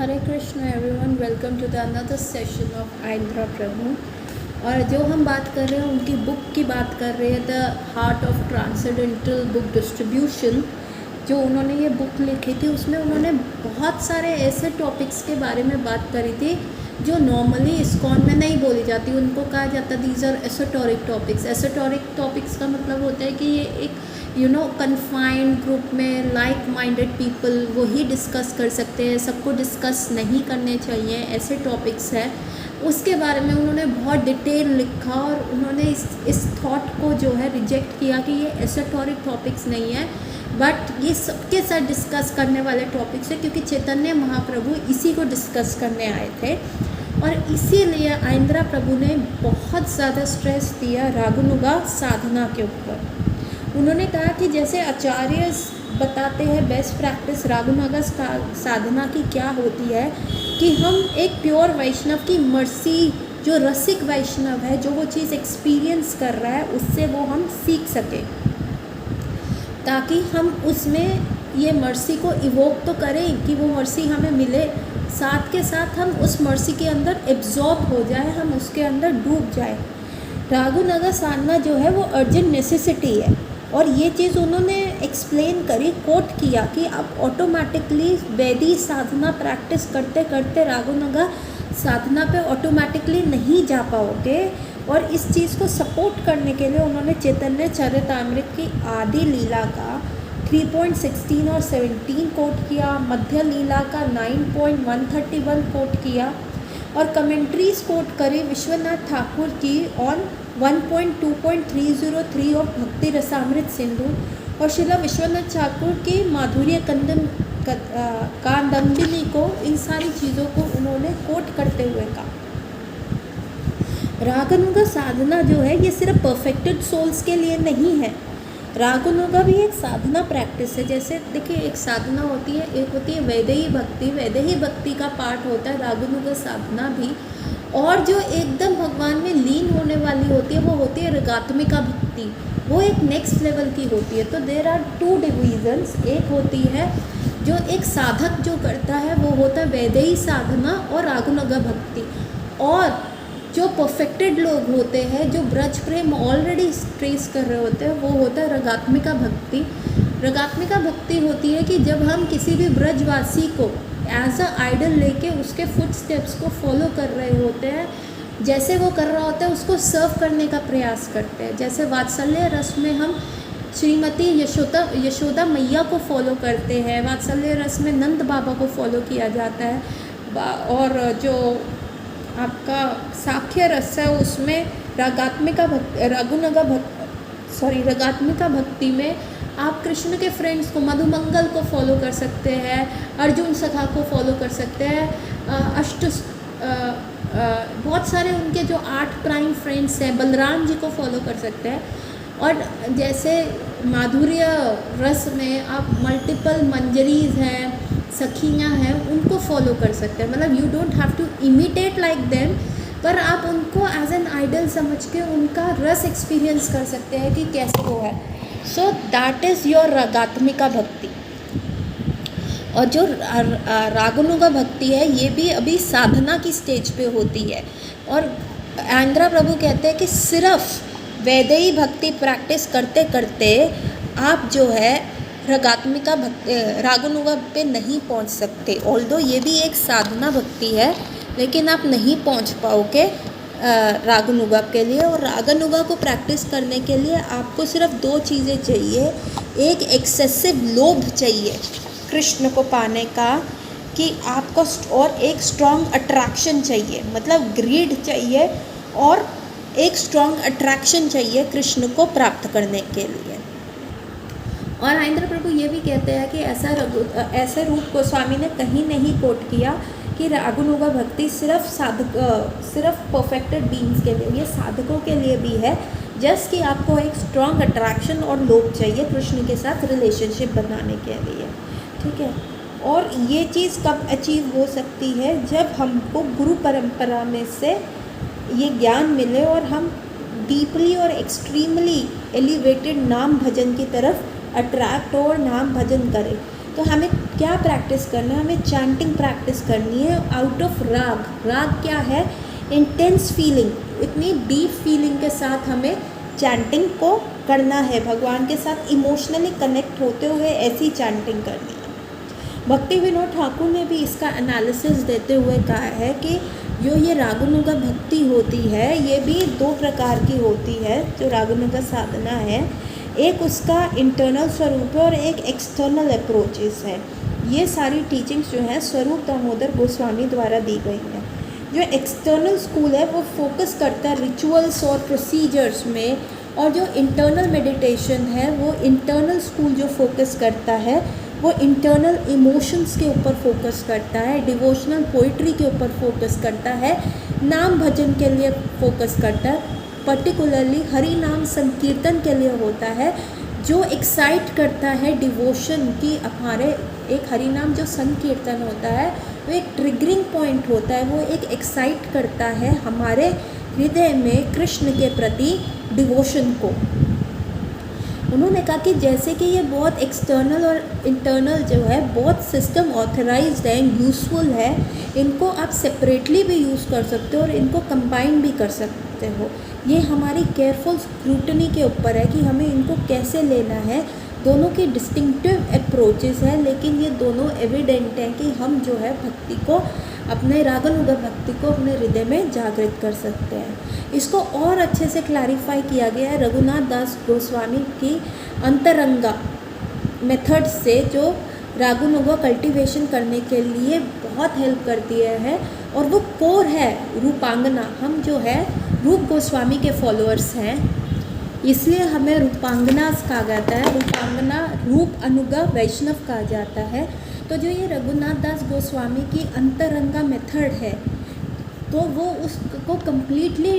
Hare Krishna everyone, welcome to the another session of Aindra Prabhu. और जो हम बात कर रहे हैं उनकी बुक की बात कर रहे हैं, the heart of transcendental book distribution. जो उन्होंने ये बुक लिखी थी उसमें उन्होंने बहुत सारे ऐसे टॉपिक्स के बारे में बात करी थी जो नॉर्मली इस्कॉन में नहीं बोली जाती। उनको कहा जाता है दीज आर एसोटोरिक टॉपिक्स। एसोटोरिक टॉपिक्स का मतलब होता है कि ये एक कन्फाइंड ग्रुप में लाइक माइंडेड पीपल वो ही डिस्कस कर सकते हैं, सबको डिस्कस नहीं करने चाहिए, ऐसे टॉपिक्स है। उसके बारे में उन्होंने बहुत डिटेल लिखा और उन्होंने इस थॉट को जो है रिजेक्ट किया कि ये एसोटोरिक टॉपिक्स नहीं है, बट ये सबके साथ डिस्कस करने वाले टॉपिक्स है, क्योंकि चैतन्य महाप्रभु इसी को डिस्कस करने आए थे। और इसीलिए आइंद्रा प्रभु ने बहुत ज़्यादा स्ट्रेस दिया रागनुगा साधना के ऊपर। उन्होंने कहा कि जैसे आचार्य बताते हैं बेस्ट प्रैक्टिस रागनुगा साधना की क्या होती है, कि हम एक प्योर वैष्णव की मर्सी, जो रसिक वैष्णव है, जो वो चीज़ एक्सपीरियंस कर रहा है, उससे वो हम सीख सकें, ताकि हम उसमें ये मर्सी को इवोक तो करें कि वो मर्सी हमें मिले, साथ के साथ हम उस मर्सी के अंदर एब्जॉर्ब हो जाए, हम उसके अंदर डूब जाए। रागनुगा साधना जो है वो अर्जेंट नेसेसिटी है। और ये चीज़ उन्होंने एक्सप्लेन करी, कोट किया कि आप ऑटोमेटिकली वैदिक साधना प्रैक्टिस करते करते रागनुगा साधना पे ऑटोमेटिकली नहीं जा पाओगे। और इस चीज़ को सपोर्ट करने के लिए उन्होंने चैतन्य चरितामृत की आदि लीला का 3.16 और 17 कोट किया, मध्य लीला का 9.131 कोट किया, और कमेंट्रीज कोट करी विश्वनाथ ठाकुर की ऑन 1.2.303 ऑफ भक्ति रसामृत सिंधु, और शिला विश्वनाथ ठाकुर की माधुर्य कादम्बिनी को, इन सारी चीज़ों को उन्होंने कोट करते हुए कहा। रागनुगा साधना जो है ये सिर्फ परफेक्टेड सोल्स के लिए नहीं है। रागनुगा भी एक साधना प्रैक्टिस है। जैसे देखिए, एक साधना होती है, एक होती है वैदेही भक्ति। वैदेही भक्ति का पार्ट होता है रागनुगा साधना भी। और जो एकदम भगवान में लीन होने वाली होती है वो होती है रगात्मिका भक्ति, वो एक नेक्स्ट लेवल की होती है। तो देर आर टू डिविजन्स। एक होती है जो एक साधक जो करता है वो होता है वैदेही साधना और रागनुगा भक्ति। और जो परफेक्टेड लोग होते हैं, जो ब्रज प्रेम ऑलरेडी ट्रेस कर रहे होते हैं, वो होता है रगात्मिका भक्ति। रगात्मिका भक्ति होती है कि जब हम किसी भी ब्रजवासी को एज अ आइडल लेके उसके फुट स्टेप्स को फॉलो कर रहे होते हैं, जैसे वो कर रहा होता है उसको सर्व करने का प्रयास करते हैं। जैसे वात्सल्य रस में हम श्रीमती यशोदा मैया को फॉलो करते हैं, वात्सल्य रस में नंद बाबा को फॉलो किया जाता है। और जो आपका साख्य रस है उसमें रगात्मिका भक्ति में आप कृष्ण के फ्रेंड्स को, मधुमंगल को फॉलो कर सकते हैं, अर्जुन सखा को फॉलो कर सकते हैं, बहुत सारे उनके जो 8 प्राइम फ्रेंड्स हैं, बलराम जी को फॉलो कर सकते हैं। और जैसे माधुर्य रस में आप मल्टीपल मंजरीज हैं, सखियाँ हैं, उनको फॉलो कर सकते हैं। मतलब you don't have to imitate like them, पर आप उनको एज एन आइडल समझ के उनका रस एक्सपीरियंस कर सकते हैं कि कैसे वो है। सो दैट इज़ योर रागात्मिका भक्ति। और जो रागनुगा भक्ति है ये भी अभी साधना की स्टेज पे होती है। और आइंद्रा प्रभु कहते हैं कि सिर्फ वैदेही भक्ति प्रैक्टिस करते करते आप जो है रगात्मिका भक्ति, रागनुगा पे नहीं पहुंच सकते। ऑल्दो ये भी एक साधना भक्ति है, लेकिन आप नहीं पहुंच पाओगे रागनुगा के लिए। और रागनुगा को प्रैक्टिस करने के लिए आपको सिर्फ 2 चीज़ें चाहिए। एक एक्सेसिव लोभ चाहिए कृष्ण को पाने का, कि आपको, और एक स्ट्रॉन्ग अट्रैक्शन चाहिए, मतलब ग्रीड चाहिए, और एक स्ट्रॉन्ग अट्रैक्शन चाहिए कृष्ण को प्राप्त करने के लिए। और आइंद्र प्रभु ये भी कहते हैं कि ऐसे रूप को स्वामी ने कहीं नहीं कोट किया कि रागनुगा भक्ति सिर्फ परफेक्टेड बीइंग्स के लिए, ये साधकों के लिए भी है। जस्ट कि आपको एक स्ट्रॉन्ग अट्रैक्शन और लोभ चाहिए कृष्ण के साथ रिलेशनशिप बनाने के लिए, ठीक है। और ये चीज़ कब अचीव हो सकती है? जब हमको गुरु परंपरा में से ये ज्ञान मिले और हम डीपली और एक्सट्रीमली एलिवेटेड नाम भजन की तरफ अट्रैक्ट और नाम भजन करें। तो हमें क्या प्रैक्टिस करना है, हमें चैंटिंग प्रैक्टिस करनी है आउट ऑफ राग। राग क्या है, इंटेंस फीलिंग, इतनी डीप फीलिंग के साथ हमें चैंटिंग को करना है, भगवान के साथ इमोशनली कनेक्ट होते हुए ऐसी चैंटिंग करनी है। भक्ति विनोद ठाकुर ने भी इसका एनालिसिस देते हुए कहा है कि जो ये रागानुगा भक्ति होती है ये भी 2 प्रकार की होती है। जो रागानुगा साधना है, एक उसका इंटरनल स्वरूप है और एक एक्सटर्नल अप्रोचेस है। ये सारी टीचिंग्स जो हैं स्वरूप दामोदर गोस्वामी द्वारा दी गई हैं। जो एक्सटर्नल स्कूल है वो फोकस करता है रिचुअल्स और प्रोसीजर्स में, और जो इंटरनल मेडिटेशन है वो इंटरनल स्कूल जो फोकस करता है वो इंटरनल इमोशंस के ऊपर फोकस करता है, डिवोशनल पोइट्री के ऊपर फोकस करता है, नाम भजन के लिए फोकस करता है, पर्टिकुलरली हरि नाम संकीर्तन के लिए होता है, जो एक्साइट करता है डिवोशन की। हमारे एक हरि नाम जो संकीर्तन होता है वो एक ट्रिगरिंग पॉइंट होता है, वो एक एक्साइट करता है हमारे हृदय में कृष्ण के प्रति डिवोशन को। उन्होंने कहा कि जैसे कि ये बहुत एक्सटर्नल और इंटरनल जो है बहुत सिस्टम ऑथराइज्ड है, यूज़फुल है, इनको आप सेपरेटली भी यूज़ कर सकते हो और इनको कंबाइन भी कर सकते हो। ये हमारी केयरफुल स्क्रूटनी के ऊपर है कि हमें इनको कैसे लेना है। दोनों की डिस्टिंक्टिव अप्रोचेस हैं, लेकिन ये दोनों एविडेंट हैं कि हम जो है भक्ति को, अपने रागानुगा भक्ति को अपने हृदय में जागृत कर सकते हैं। इसको और अच्छे से क्लैरिफाई किया गया है रघुनाथ दास गोस्वामी की अंतरंगा मेथड से, जो रागानुगा कल्टीवेशन करने के लिए बहुत हेल्प करती है, और वो कोर है रूपांगना। हम जो है रूप गोस्वामी के फॉलोअर्स हैं, इसलिए हमें रूपांगनास कहा जाता है, रूपांगना रूप अनुगा वैष्णव कहा जाता है। तो जो ये रघुनाथ दास गोस्वामी की अंतरंगा मेथड है, तो वो उसको कम्प्लीटली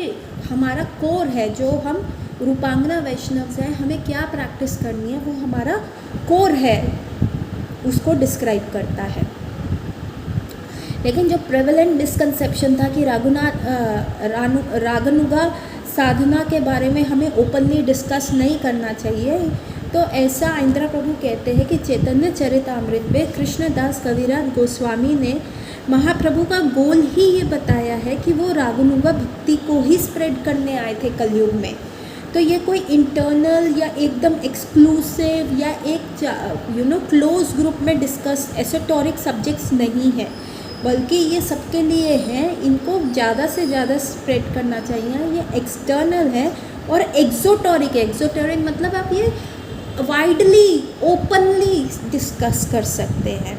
हमारा कोर है। जो हम रूपांगना वैष्णव हैं, हमें क्या प्रैक्टिस करनी है वो हमारा कोर है, उसको डिस्क्राइब करता है। लेकिन जो प्रेवलेंट मिसकंसेप्शन था कि रागानुगा साधना के बारे में हमें ओपनली डिस्कस नहीं करना चाहिए, तो ऐसा इंदिरा प्रभु कहते हैं कि चैतन्य चरितामृत में कृष्णदास कविराज गोस्वामी ने महाप्रभु का गोल ही ये बताया है कि वो रागानुगा भक्ति को ही स्प्रेड करने आए थे कलयुग में। तो ये कोई इंटरनल या एकदम एक्सक्लूसिव या एक क्लोज ग्रुप में डिस्कस एसोटोरिक सब्जेक्ट्स नहीं है, बल्कि ये सबके लिए हैं। इनको ज़्यादा से ज़्यादा स्प्रेड करना चाहिए। ये एक्सटर्नल है और एक्सोटोरिक है। एक्सोटोरिक मतलब आप ये वाइडली ओपनली डिस्कस कर सकते हैं।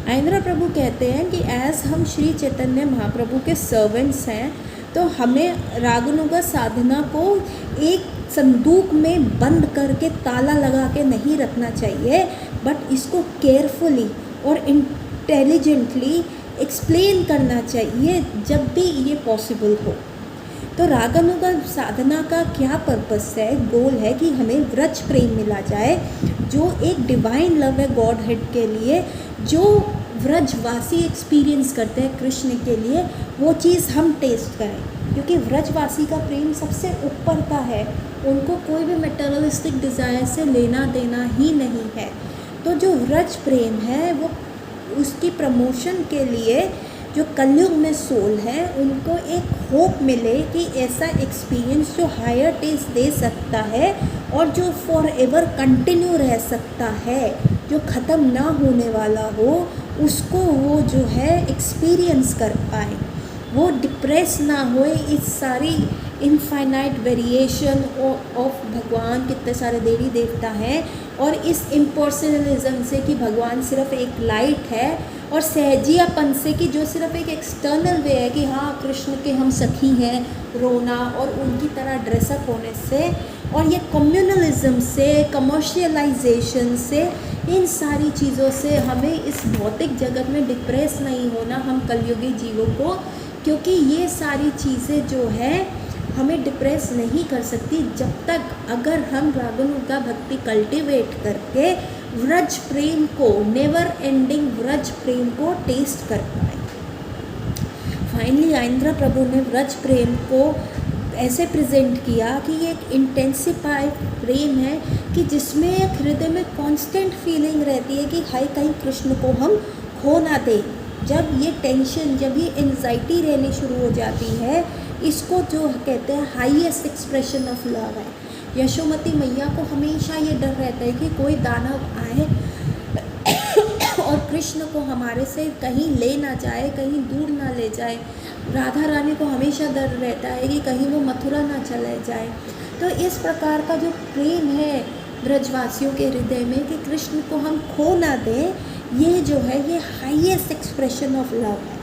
इंदिरा प्रभु कहते हैं कि एज हम श्री चैतन्य महाप्रभु के सर्वेंट्स हैं, तो हमें रागानुगा साधना को एक संदूक में बंद करके ताला लगा के नहीं रखना चाहिए, बट इसको केयरफुली और इंटेलिजेंटली एक्सप्लेन करना चाहिए जब भी ये पॉसिबल हो। तो रागानुगा साधना का क्या पर्पस है, गोल है कि हमें व्रज प्रेम मिला जाए, जो एक डिवाइन लव है गॉड हेड के लिए, जो व्रजवासी एक्सपीरियंस करते हैं कृष्ण के लिए, वो चीज़ हम टेस्ट करें। क्योंकि व्रजवासी का प्रेम सबसे ऊपर का है, उनको कोई भी मटेरियलिस्टिक डिज़ायर से लेना देना ही नहीं है। तो जो व्रज प्रेम है वो उसकी प्रमोशन के लिए जो कलयुग में सोल है उनको एक होप मिले कि ऐसा एक्सपीरियंस जो हायर टेस्ट दे सकता है और जो फॉर एवर कंटिन्यू रह सकता है, जो ख़त्म ना होने वाला हो, उसको वो जो है एक्सपीरियंस कर पाए, वो डिप्रेस ना होए इस सारी इनफाइनाइट वेरिएशन ऑफ भगवान, कितने सारे देवी देवता हैं, और इस इम्पर्सनलिज्म से कि भगवान सिर्फ एक लाइट है, और सहजियापन से कि जो सिर्फ एक एक्सटर्नल वे है कि हाँ कृष्ण के हम सखी हैं, रोना और उनकी तरह ड्रेसअप होने से, और ये कम्युनलिज्म से, कमर्शियलाइजेशन से, इन सारी चीज़ों से हमें इस भौतिक जगत में डिप्रेस नहीं होना, हम कलयुगी जीवों को, क्योंकि ये सारी चीज़ें जो है हमें डिप्रेस नहीं कर सकती जब तक अगर हम रागानुगा भक्ति कल्टीवेट करके व्रज प्रेम को, नेवर एंडिंग व्रज प्रेम को टेस्ट कर पाए। फाइनली इंदिरा प्रभु ने व्रज प्रेम को ऐसे प्रेजेंट किया कि ये एक इंटेंसिफाइड प्रेम है कि जिसमें एक हृदय में कांस्टेंट फीलिंग रहती है कि हाय कहीं कृष्ण को हम खो ना दें। जब ये टेंशन, जब ये एंजाइटी रहनी शुरू हो जाती है, इसको जो कहते हैं हाईएस्ट एक्सप्रेशन ऑफ लव है। यशोमती मैया को हमेशा ये डर रहता है कि कोई दानव आए और कृष्ण को हमारे से कहीं ले ना जाए, कहीं दूर ना ले जाए। राधा रानी को हमेशा डर रहता है कि कहीं वो मथुरा ना चले जाए। तो इस प्रकार का जो प्रेम है ब्रजवासियों के हृदय में कि कृष्ण को हम खो ना दें, ये जो है ये हाईएस्ट एक्सप्रेशन ऑफ लव है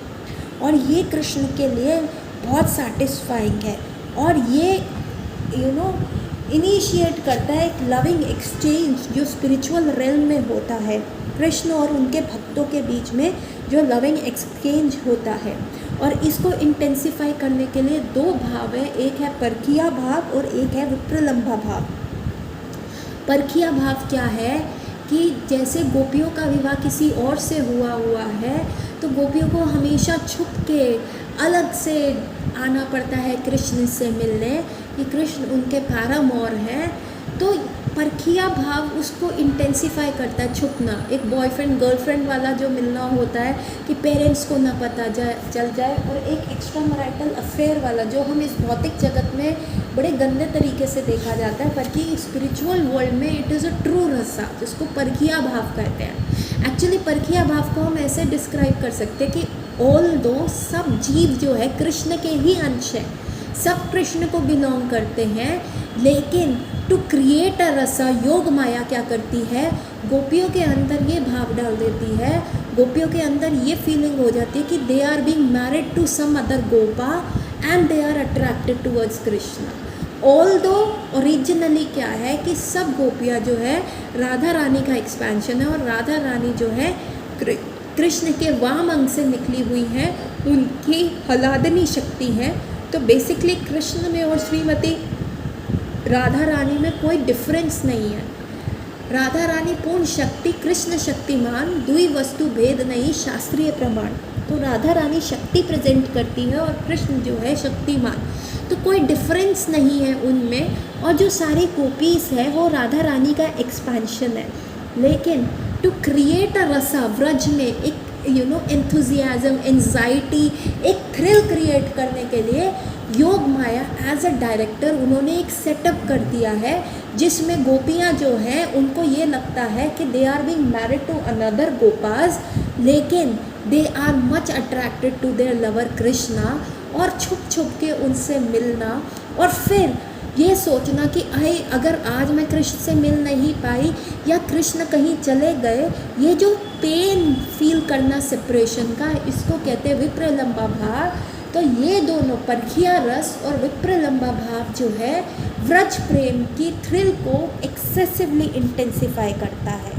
और ये कृष्ण के लिए बहुत सेटिस्फाइंग है। और ये इनिशिएट करता है एक लविंग एक्सचेंज जो स्पिरिचुअल रेल्म में होता है, कृष्ण और उनके भक्तों के बीच में जो लविंग एक्सचेंज होता है। और इसको इंटेंसिफाई करने के लिए दो भाव है, एक है परखिया भाव और एक है विप्रलंबा भाव। परखिया भाव क्या है कि जैसे गोपियों का विवाह किसी और से हुआ है तो गोपियों को हमेशा छुप के अलग से आना पड़ता है कृष्ण से मिलने, कि कृष्ण उनके पैरामोर है। तो परखिया भाव उसको इंटेंसिफाई करता है, छुपना। एक बॉयफ्रेंड गर्लफ्रेंड वाला जो मिलना होता है कि पेरेंट्स को ना पता चल जाए, और एक एक्स्ट्रा मैरिटल अफेयर वाला जो हम इस भौतिक जगत में बड़े गंदे तरीके से देखा जाता है, पर कि स्पिरिचुअल वर्ल्ड में इट इज़ अ ट्रू रसा, जिसको परखिया भाव कहते हैं। एक्चुअली परखिया भाव को हम ऐसे डिस्क्राइब कर सकते हैं कि ऑल दो सब जीव जो है कृष्ण के ही अंश है, सब कृष्ण को बिलोंग करते हैं, लेकिन टू क्रिएट अ रसा योग माया क्या करती है, गोपियों के अंदर ये भाव डाल देती है, गोपियों के अंदर ये फीलिंग हो जाती है कि they are being married to some other gopa and they are attracted towards Krishna. Although originally क्या है कि सब गोपियाँ जो है राधा रानी का एक्सपेंशन है, और राधा रानी जो है कृष्ण के वाम अंग से निकली हुई हैं, उनकी हलादनी शक्ति है। तो बेसिकली कृष्ण में और श्रीमती राधा रानी में कोई डिफरेंस नहीं है। राधा रानी पूर्ण शक्ति, कृष्ण शक्तिमान, दुई वस्तु भेद नहीं शास्त्रीय प्रमाण। तो राधा रानी शक्ति प्रेजेंट करती है और कृष्ण जो है शक्तिमान, तो कोई डिफरेंस नहीं है उनमें। और जो सारी गोपीस है वो राधा रानी का एक्सपेंशन है, लेकिन टू क्रिएट अ रसा, व्रज में एक एंथुजियाज्म, एंजाइटी, एक थ्रिल क्रिएट करने के लिए योग माया एज अ डायरेक्टर उन्होंने एक सेटअप कर दिया है, जिसमें गोपियाँ जो हैं उनको ये लगता है कि they are being married to another गोपाज, लेकिन they are much attracted to their lover Krishna, और छुप छुप के उनसे मिलना, और फिर ये सोचना कि अगर आज मैं कृष्ण से मिल नहीं पाई या कृष्ण कहीं चले गए, ये जो पेन फील करना सेपरेशन का, इसको कहते हैं विप्रलंबा भाव। तो ये दोनों परखिया रस और विप्रलंबा भाव जो है व्रज प्रेम की थ्रिल को एक्सेसिवली इंटेंसिफाई करता है।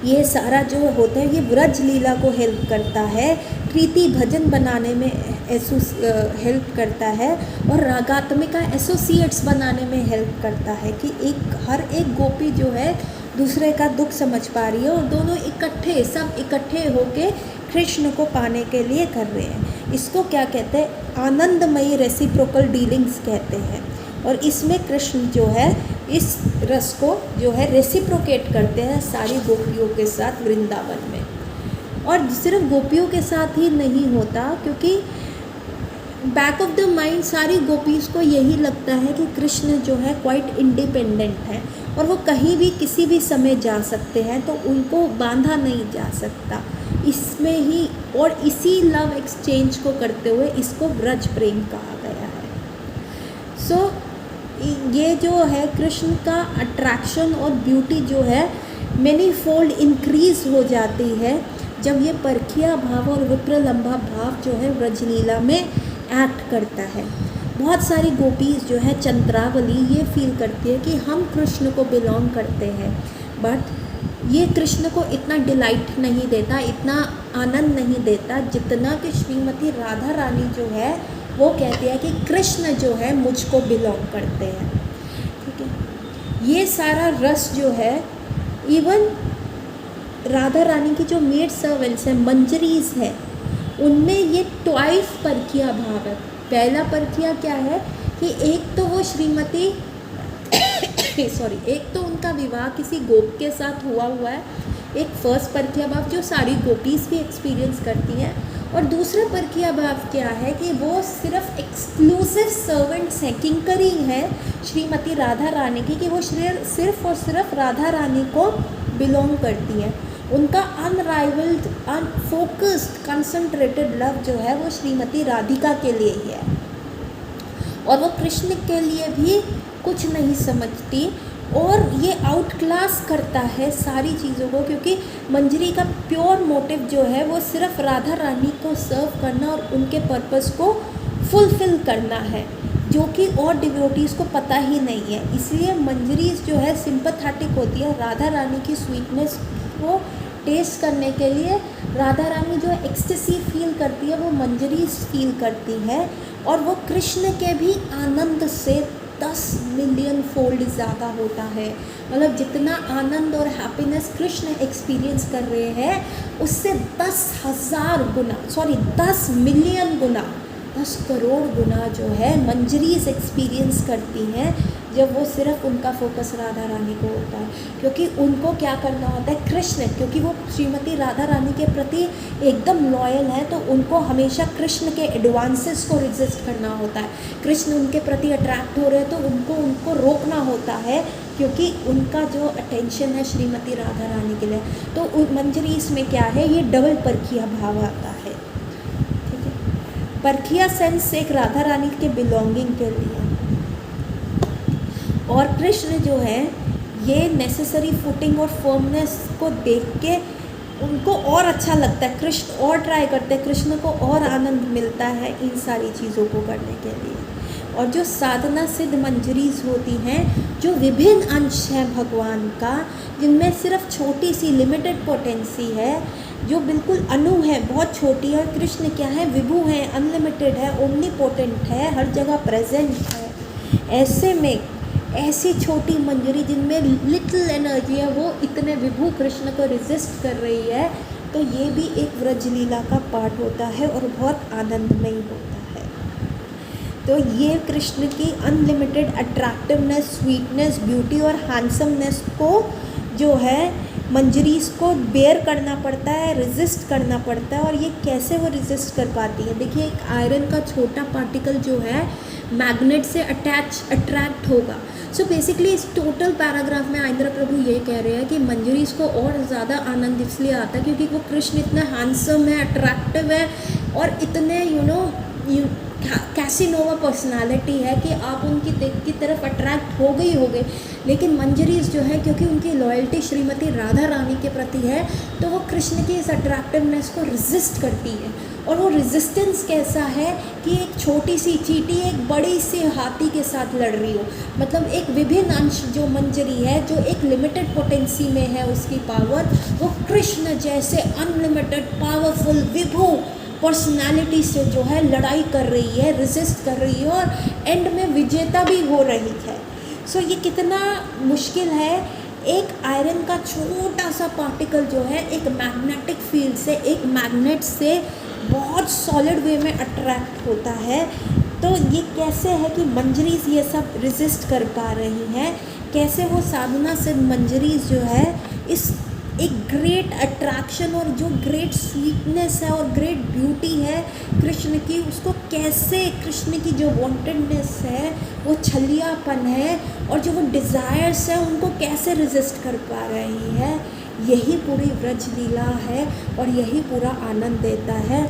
ये सारा जो होता है ये व्रज लीला को हेल्प करता है, प्रीति भजन बनाने में हेल्प करता है, और रागात्मिका एसोसिएट्स बनाने में हेल्प करता है कि हर एक गोपी जो है दूसरे का दुख समझ पा रही है, और दोनों सब इकट्ठे होके कृष्ण को पाने के लिए कर रहे हैं। इसको क्या कहते हैं, आनंदमयी रेसिप्रोकल डीलिंग्स कहते हैं। और इसमें कृष्ण जो है इस रस को जो है रेसिप्रोकेट करते हैं सारी गोपियों के साथ वृंदावन में। और सिर्फ गोपियों के साथ ही नहीं होता, क्योंकि बैक ऑफ द माइंड सारी गोपीज को यही लगता है कि कृष्ण जो है क्वाइट इंडिपेंडेंट है और वो कहीं भी किसी भी समय जा सकते हैं, तो उनको बांधा नहीं जा सकता। इसमें ही और इसी लव एक्सचेंज को करते हुए इसको व्रज प्रेम कहा गया है। सो ये जो है कृष्ण का अट्रैक्शन और ब्यूटी जो है मैनी फोल्ड इंक्रीज हो जाती है जब ये परखिया भाव और विप्रलंबा भाव जो है व्रजलीला में एक्ट करता है। बहुत सारी गोपीज जो है चंद्रावली ये फील करती है कि हम कृष्ण को बिलोंग करते हैं, बट ये कृष्ण को इतना डिलाइट नहीं देता, इतना आनंद नहीं देता जितना कि श्रीमती राधा रानी जो है वो कहती है कि कृष्ण जो है मुझको बिलोंग करते हैं। ठीक है, ये सारा रस जो है इवन राधा रानी की जो मेड सर्वेंट्स हैं, मंजरीज है, उनमें ये ट्वाइस परखिया भाव है। पहला परखिया क्या है कि एक तो वो श्रीमती एक तो उनका विवाह किसी गोप के साथ हुआ है, एक फर्स्ट परकीय भाव जो सारी गोपीज़ भी एक्सपीरियंस करती हैं, और दूसरा परकीय भाव क्या है कि वो सिर्फ एक्सक्लूसिव सर्वेंट्स हैं, किंकरी हैं श्रीमती राधा रानी की, कि वो सिर्फ और सिर्फ राधा रानी को बिलोंग करती हैं। उनका अनराइवल्ड, अनफोकस्ड, कंसंट्रेटेड लव जो है वो श्रीमती राधिका के लिए ही है, और वो कृष्ण के लिए भी कुछ नहीं समझती, और ये आउट क्लास करता है सारी चीज़ों को, क्योंकि मंजरी का प्योर मोटिव जो है वो सिर्फ राधा रानी को सर्व करना और उनके पर्पस को फुलफ़िल करना है, जो कि और डिवोटीज़ को पता ही नहीं है। इसलिए मंजरी जो है सिंपैथेटिक होती है, राधा रानी की स्वीटनेस को टेस्ट करने के लिए राधा रानी जो एक्सटेसी फील करती है वो मंजरी फील करती है, और वो कृष्ण के भी आनंद से 10 मिलियन फोल्ड ज़्यादा होता है। मतलब जितना आनंद और हैप्पीनेस कृष्ण एक्सपीरियंस कर रहे हैं उससे 10 मिलियन गुना, 10 करोड़ गुना जो है मंजरीज एक्सपीरियंस करती हैं जब वो सिर्फ उनका फोकस राधा रानी को होता है, क्योंकि उनको क्या करना होता है कृष्ण, क्योंकि वो श्रीमती राधा रानी के प्रति एकदम लॉयल है, तो उनको हमेशा कृष्ण के एडवांसेस को रेजिस्ट करना होता है। कृष्ण उनके प्रति अट्रैक्ट हो रहे हैं तो उनको रोकना होता है, क्योंकि उनका जो अटेंशन है श्रीमती राधा रानी के लिए। तो मंजरी इसमें क्या है, ये डबल परखिया भाव आता है। ठीक है, परखिया सेंस एक राधा रानी के बिलोंगिंग के लिए, और कृष्ण जो है ये नेसेसरी फुटिंग और फर्मनेस को देख के उनको और अच्छा लगता है, कृष्ण और ट्राई करते हैं, कृष्ण को और आनंद मिलता है इन सारी चीज़ों को करने के लिए। और जो साधना सिद्ध मंजरीज होती हैं, जो विभिन्न अंश हैं भगवान का, जिनमें सिर्फ छोटी सी लिमिटेड पोटेंसी है, जो बिल्कुल अणु है, बहुत छोटी है। कृष्ण क्या है, विभु है, अनलिमिटेड है, ओमनीपोटेंट है, हर जगह प्रेजेंट है। ऐसे में ऐसी छोटी मंजरी जिनमें लिटिल एनर्जी है, वो इतने विभु कृष्ण को रेजिस्ट कर रही है, तो ये भी एक व्रजलीला का पार्ट होता है और बहुत आनंदमयी होता है। तो ये कृष्ण की अनलिमिटेड अट्रैक्टिवनेस, स्वीटनेस, ब्यूटी और हैंडसमनेस को जो है मंजरीज को बेयर करना पड़ता है, रेजिस्ट करना पड़ता है। और ये कैसे वो रेजिस्ट कर पाती है, देखिए एक आयरन का छोटा पार्टिकल जो है मैग्नेट से अट्रैक्ट होगा। सो बेसिकली इस टोटल पैराग्राफ में आइंद्र प्रभु ये कह रहे हैं कि मंजरीज को और ज़्यादा आनंद इसलिए आता है क्योंकि वो कृष्ण इतना हैंडसम है, अट्रैक्टिव है, और इतने कैसीनोवा पर्सनालिटी है कि आप उनकी की तरफ अट्रैक्ट हो गए। लेकिन मंजरीज जो है, क्योंकि उनकी लॉयल्टी श्रीमती राधा रानी के प्रति है, तो वो कृष्ण की इस अट्रैक्टिवनेस को रेजिस्ट करती है। और वो रेजिस्टेंस कैसा है कि एक छोटी सी चींटी एक बड़ी सी हाथी के साथ लड़ रही हो, मतलब एक विभिन्न अंश जो मंजरी है, जो एक लिमिटेड पोटेंसी में है उसकी पावर, वो कृष्ण जैसे अनलिमिटेड पावरफुल विभु पर्सनालिटी से जो है लड़ाई कर रही है, रेजिस्ट कर रही है, और एंड में विजेता भी हो रही है। सो ये कितना मुश्किल है, एक आयरन का छोटा सा पार्टिकल जो है एक मैग्नेटिक फील्ड से, एक मैग्नेट से बहुत सॉलिड वे में अट्रैक्ट होता है। तो ये कैसे है कि मंजरीज ये सब रेजिस्ट कर पा रही हैं, कैसे वो साधना से मंजरीज जो है इस एक ग्रेट अट्रैक्शन और जो ग्रेट स्वीटनेस है और ग्रेट ब्यूटी है कृष्ण की, उसको कैसे कृष्ण की जो वांटेडनेस है, वो छलियापन है, और जो वो डिज़ायर्स है, उनको कैसे रेजिस्ट कर पा रही है। यही पूरी व्रज लीला है और यही पूरा आनंद देता है।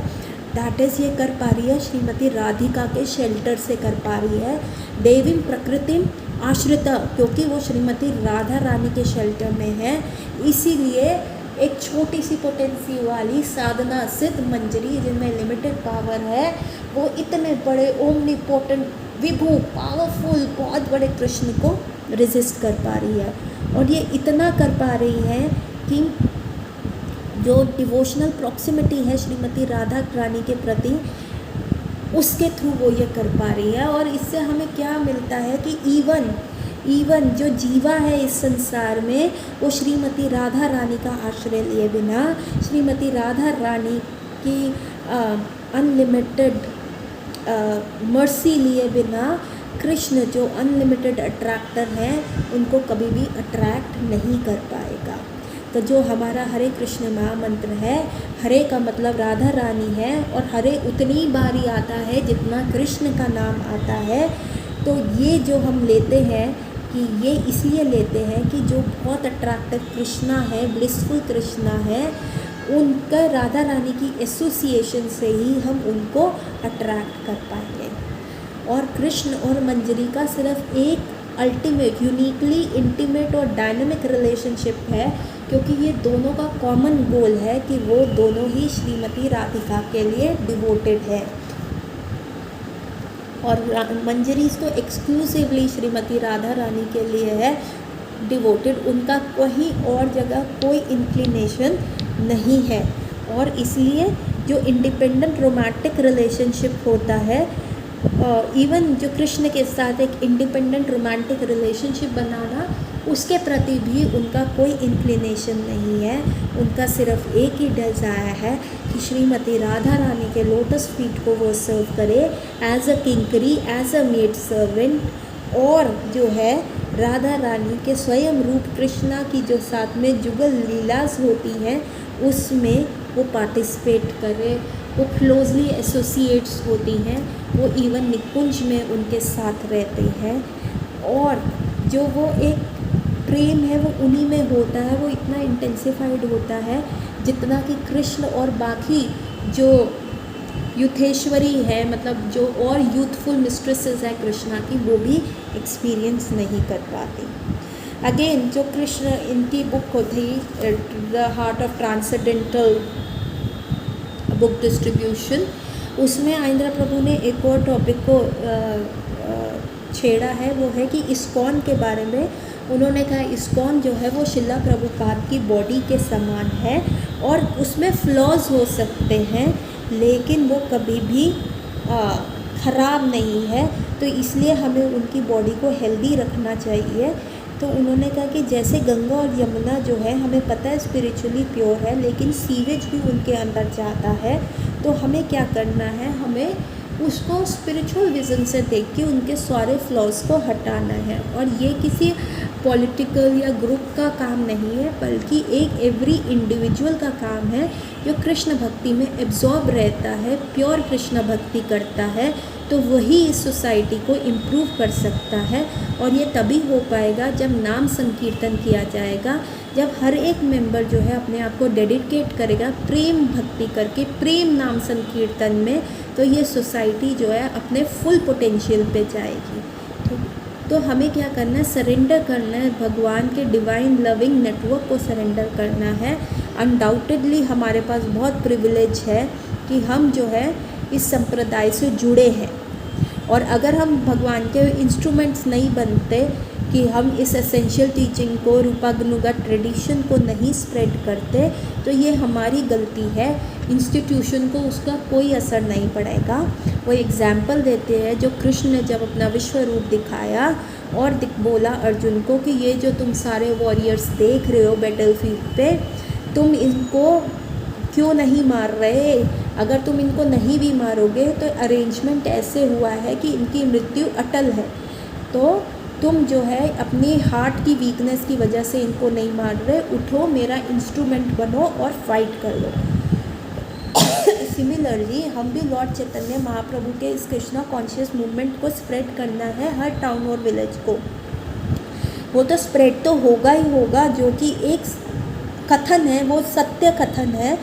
दैट इज़ ये कर पा रही है श्रीमती राधिका के शेल्टर से कर पा रही है, देवी प्रकृति आश्रिता, क्योंकि वो श्रीमती राधा रानी के शेल्टर में है। इसीलिए एक छोटी सी पोटेंसी वाली साधना सिद्ध मंजरी जिनमें लिमिटेड पावर है, वो इतने बड़े ओमनीपोटेंट विभु पावरफुल बहुत बड़े कृष्ण को रेजिस्ट कर पा रही है। और ये इतना कर पा रही है कि जो डिवोशनल प्रॉक्सिमिटी है श्रीमती राधा रानी के प्रति, उसके थ्रू वो ये कर पा रही है। और इससे हमें क्या मिलता है कि इवन जो जीवा है इस संसार में, वो श्रीमती राधा रानी का आश्रय लिए बिना, श्रीमती राधा रानी की अनलिमिटेड मर्सी लिए बिना कृष्ण जो अनलिमिटेड अट्रैक्टर हैं उनको कभी भी अट्रैक्ट नहीं कर पाएगा। तो जो हमारा हरे कृष्ण महामंत्र है, हरे का मतलब राधा रानी है और हरे उतनी बारी आता है जितना कृष्ण का नाम आता है। तो ये जो हम लेते हैं कि ये इसलिए लेते हैं कि जो बहुत अट्रैक्टिव कृष्णा है, ब्लिसफुल कृष्णा है, उनका राधा रानी की एसोसिएशन से ही हम उनको अट्रैक्ट कर पाएंगे। और कृष्ण और मंजरी का सिर्फ एक अल्टीमेट, यूनिकली इंटीमेट और डायनेमिक रिलेशनशिप है, क्योंकि ये दोनों का कॉमन गोल है कि वो दोनों ही श्रीमती राधिका के लिए डिवोटेड है। और मंजरी तो एक्सक्लूसिवली श्रीमती राधा रानी के लिए है डिवोटेड, उनका कहीं और जगह कोई इंक्लिनेशन नहीं है। और इसलिए जो इंडिपेंडेंट रोमांटिक रिलेशनशिप होता है, इवन जो कृष्ण के साथ एक इंडिपेंडेंट रोमांटिक रिलेशनशिप बनाना, उसके प्रति भी उनका कोई इंक्लिनेशन नहीं है। उनका सिर्फ एक ही डिज़ायर है कि श्रीमती राधा रानी के लोटस फीट को वो सर्व करे एज अ किंकरी, एज अ मेड सर्वेंट, और जो है राधा रानी के स्वयं रूप कृष्णा की जो साथ में जुगल लीलास होती हैं उसमें वो पार्टिसिपेट करे, वो क्लोजली एसोसिएट्स होती हैं, वो इवन निकुंज में उनके साथ रहते हैं। और जो वो एक प्रेम है वो उन्हीं में होता है, वो इतना इंटेंसिफाइड होता है जितना कि कृष्ण और बाकी जो युथेश्वरी है, मतलब जो और यूथफुल मिस्ट्रेसेस है कृष्णा की, वो भी एक्सपीरियंस नहीं कर पाती। अगेन जो कृष्ण, इनकी बुक थी the heart of transcendental book distribution, उसमें आइंद्रा प्रभु ने एक और टॉपिक को छेड़ा है, वो है कि इस्कॉन के बारे में। उन्होंने कहा इस्कॉन जो है वो शिला प्रभुपाद की बॉडी के समान है और उसमें फ्लॉज हो सकते हैं लेकिन वो कभी भी ख़राब नहीं है, तो इसलिए हमें उनकी बॉडी को हेल्दी रखना चाहिए। तो उन्होंने कहा कि जैसे गंगा और यमुना जो है हमें पता है स्पिरिचुअली प्योर है, लेकिन सीवेज भी उनके अंदर जाता है, तो हमें क्या करना है, हमें उसको स्पिरिचुअल विज़न से देख के उनके सारे फ्लॉज को हटाना है। और ये किसी पॉलिटिकल या ग्रुप का काम नहीं है, बल्कि एक एवरी इंडिविजुअल का काम है जो कृष्ण भक्ति में एब्जॉर्ब रहता है, प्योर कृष्ण भक्ति करता है, तो वही इस सोसाइटी को इम्प्रूव कर सकता है। और ये तभी हो पाएगा जब नाम संकीर्तन किया जाएगा, जब हर एक मेंबर जो है अपने आप को डेडिकेट करेगा प्रेम भक्ति करके, प्रेम नाम संकीर्तन में, तो ये सोसाइटी जो है अपने फुल पोटेंशियल पे जाएगी। तो हमें क्या करना है, सरेंडर करना है, भगवान के डिवाइन लविंग नेटवर्क को सरेंडर करना है। अनडाउटेडली हमारे पास बहुत प्रिविलेज है कि हम जो है इस संप्रदाय से जुड़े हैं, और अगर हम भगवान के इंस्ट्रूमेंट्स नहीं बनते, कि हम इस एसेंशियल टीचिंग को, रूपानुगत ट्रेडिशन को नहीं स्प्रेड करते, तो ये हमारी गलती है। इंस्टीट्यूशन को उसका कोई असर नहीं पड़ेगा। वो एग्जाम्पल देते हैं जो कृष्ण ने जब अपना विश्व रूप दिखाया और बोला अर्जुन को कि ये जो तुम सारे वॉरियर्स देख रहे हो बैटलफील्ड पे, तुम इनको क्यों नहीं मार रहे? अगर तुम इनको नहीं भी मारोगे तो अरेंजमेंट ऐसे हुआ है कि इनकी मृत्यु अटल है, तो तुम जो है अपनी हार्ट की वीकनेस की वजह से इनको नहीं मार रहे, उठो, मेरा इंस्ट्रूमेंट बनो और फाइट कर लो। सिमिलरली हम भी लॉर्ड चैतन्य महाप्रभु के इस कृष्णा कॉन्शियस मूवमेंट को स्प्रेड करना है हर टाउन और विलेज को। वो तो स्प्रेड तो होगा ही होगा, जो कि एक कथन है, वो सत्य कथन है,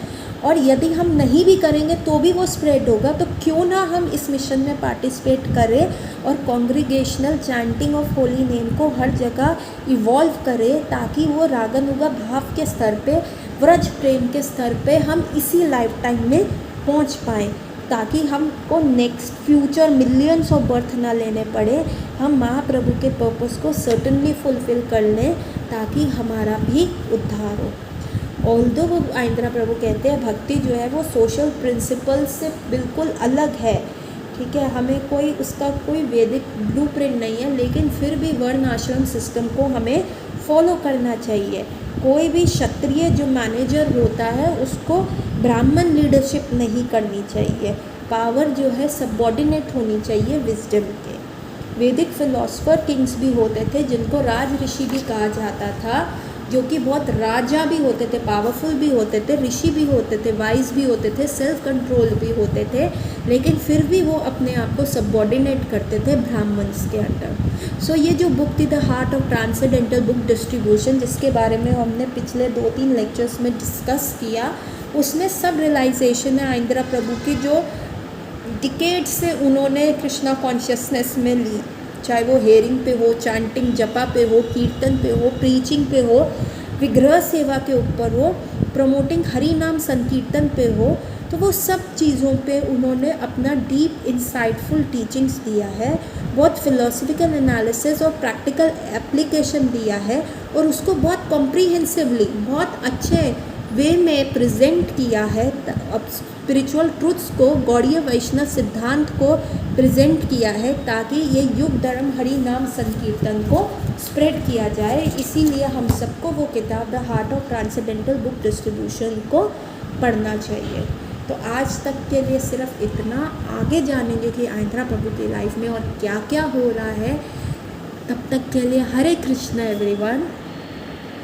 और यदि हम नहीं भी करेंगे तो भी वो स्प्रेड होगा। तो क्यों ना हम इस मिशन में पार्टिसिपेट करें और congregational chanting of holy name को हर जगह इवॉल्व करें, ताकि वो रागानुगा भाव के स्तर पे, व्रज प्रेम के स्तर पे हम इसी लाइफ टाइम में पहुंच पाएँ, ताकि हमको next future millions of birth ना लेने पड़े। हम महाप्रभु के पर्पस को सर्टनली फुलफ़िल कर लें ताकि हमारा भी उद्धार हो। ऑल्दो वो आइंद्रा प्रभु कहते हैं भक्ति जो है वो सोशल प्रिंसिपल से बिल्कुल अलग है, ठीक है, हमें कोई उसका कोई वैदिक ब्लूप्रिंट नहीं है, लेकिन फिर भी वर्ण आश्रम सिस्टम को हमें फॉलो करना चाहिए। कोई भी क्षत्रिय जो मैनेजर होता है उसको ब्राह्मण लीडरशिप नहीं करनी चाहिए, पावर जो है सबऑर्डिनेट होनी चाहिए विजडम के। वैदिक फिलोसफर किंग्स भी होते थे, जिनको राज ऋषि भी कहा जाता था, जो कि बहुत राजा भी होते थे, पावरफुल भी होते थे, ऋषि भी होते थे, वाइज भी होते थे, सेल्फ कंट्रोल भी होते थे, लेकिन फिर भी वो अपने आप को सबऑर्डिनेट करते थे ब्राह्मण्स के अंडर। सो ये जो बुक थी the heart of transcendental book distribution, जिसके बारे में हमने पिछले 2-3 लेक्चर्स में डिस्कस किया, उसमें सब रियलाइजेशन है आइंद्रा प्रभु की, जो डिकेड से उन्होंने कृष्णा कॉन्शियसनेस में ली, चाहे वो हेयरिंग पे हो, चैंटिंग जपा पे हो, कीर्तन पे हो, प्रीचिंग पे हो, विग्रह सेवा के ऊपर हो, प्रमोटिंग हरि नाम संकीर्तन पे हो, तो वो सब चीज़ों पे उन्होंने अपना डीप इंसाइटफुल टीचिंग्स दिया है, बहुत फिलोसफिकल एनालिसिस और प्रैक्टिकल एप्लीकेशन दिया है, और उसको बहुत कॉम्प्रीहेंसिवली, बहुत अच्छे वे में प्रेजेंट किया है। अब स्पिरिचुअल ट्रूथ्स को, गौड़ीय वैष्णव सिद्धांत को प्रेजेंट किया है, ताकि ये युग धर्म हरि नाम संकीर्तन को स्प्रेड किया जाए। इसीलिए हम सबको वो किताब the heart of transcendental book distribution को पढ़ना चाहिए। तो आज तक के लिए सिर्फ इतना, आगे जानेंगे कि आइंद्रा प्रभु की लाइफ में और क्या क्या हो रहा है। तब तक के लिए हरे कृष्ण एवरीवन।